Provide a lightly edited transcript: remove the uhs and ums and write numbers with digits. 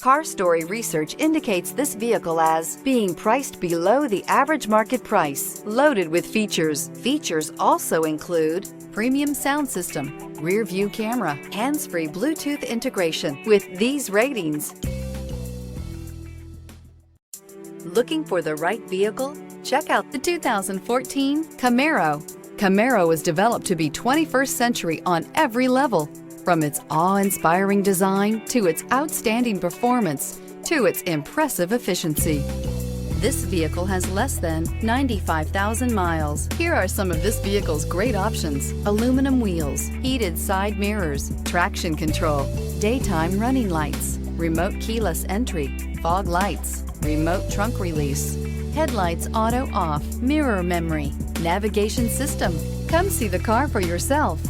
Car Story research indicates this vehicle as being priced below the average market price, loaded with features. Features also include premium sound system, rear view camera, hands-free Bluetooth integration. With these ratings, looking for the right vehicle? Check out the 2014 Camaro. Camaro is developed to be 21st century on every level. From its awe-inspiring design to its outstanding performance to its impressive efficiency. This vehicle has less than 95,000 miles. Here are some of this vehicle's great options: aluminum wheels, heated side mirrors, traction control, daytime running lights, remote keyless entry, fog lights, remote trunk release, headlights auto off, mirror memory, navigation system. Come see the car for yourself.